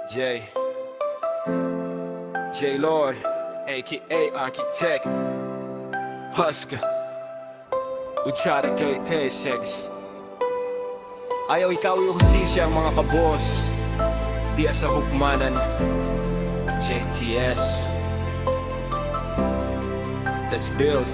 J Lord, aka Architect Husker Uchara kay T6. Ayaw ikaw yung husisya mga kabos, diya sa hukmanan JTS. Let's build.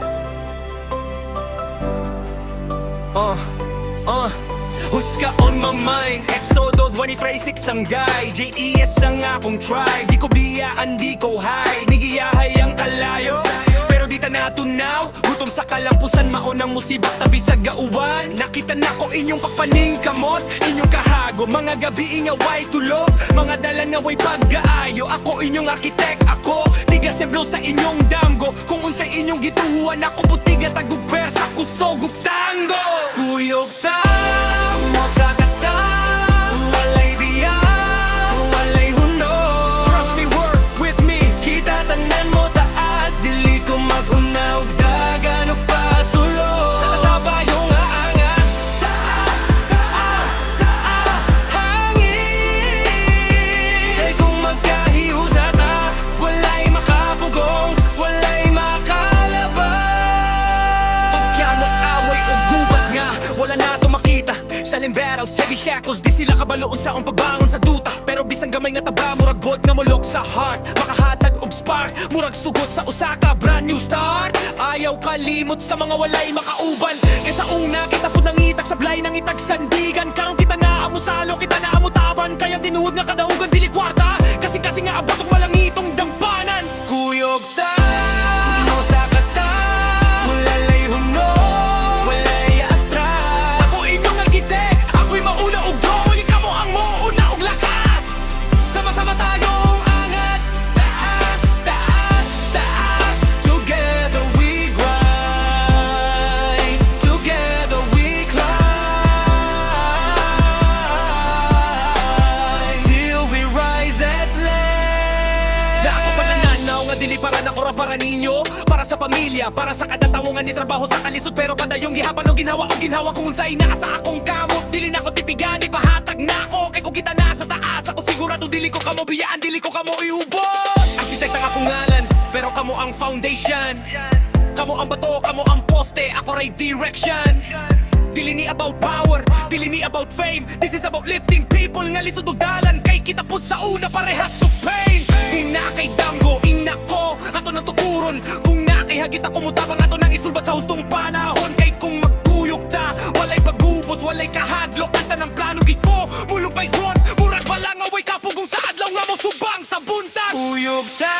Huska on my mind, Exodo 2036 ang guy, JES ang akong tribe. Di ko biyaan, di ko hide, nigiyahay ang kalayo. Pero di ta natunaw, gutom sa kalampusan, maunang musibak tabi sa gauwan. Nakita na ko inyong pagpaning kamot, inyong kahago, mga gabi ingaway tulog, mga dala na way pag-aayo. Ako inyong architect, ako tigas and blow sa inyong damgo. Kung unsay inyong gituhuan, ako putiga tagugper sa kusog ug tango. Kuyog mo sa kata, walay biya, walay hundo. Trust me, work with me, kita tanan mo taas. Dili ko mag-unaw, dagan o pasulo. Sa bayong aangat, taas, taas, taas, hangin. Say kung magkahiusata, walay makapugong, walay makalabas. Pagkyan ng away o gubat nga, wala na ito makita. Selling battles, heavy shackles, di sila kabaloon sa akong pagbangon sa duta. Pero bisang gamay nga taba, murag bot nga mulok sa heart, makahatag og spark, murag sugot sa Osaka, brand new start. Ayaw kalimot sa mga walay makauban, kaysa una kita po nangitak sa blay ng itag sandigan. Karong kita na amusalo, kita na amutaban, kaya tinuod nga kadaugan dili kwarta. Kasi nga abot og malangitong dampanan. Kuyog ta mo sa kata, walalay huno, walay atras. Ako inyong architect, ako'y mauna og goal, ikaw mo ang muuna og lakas. Sama-sama tayong angat, taas, taas, taas. Together we grind, together we climb, till we rise at last. Na ako panananaw nga dili para na kora para ninyo, para sa pamilya, para sa kadatawo nga ni trabaho sa kalisod. Pero padayong gihapan o ginhawa kung unsay naa sa akong kamot. Dili na ko tipigan, ipahatag na ako, kay kung kita na sa taas. Ako sigurado dili ko kamo biyaan, dili ko kamo iubos. Architect ang akong ngalan, pero kamo ang foundation. Kamo ang bato, kamo ang poste, ako right direction. Dili ni about power, dili ni about fame. This is about lifting people nga lisod og dalan, kay kita pud sa una parehas so pain. Kung na kay damgo, ina ko ato nang tukuron. Kung na kay hagit ako mutabang ato nang isulbat sa hustong panahon. Kay kung magkuyog ta, walay pagubos, walay kahadlok. Anta ng plano gid ko, mulog pay hon, murag balang away kapugong sa adlaw nga mo subang sa buntag. Kuyog ta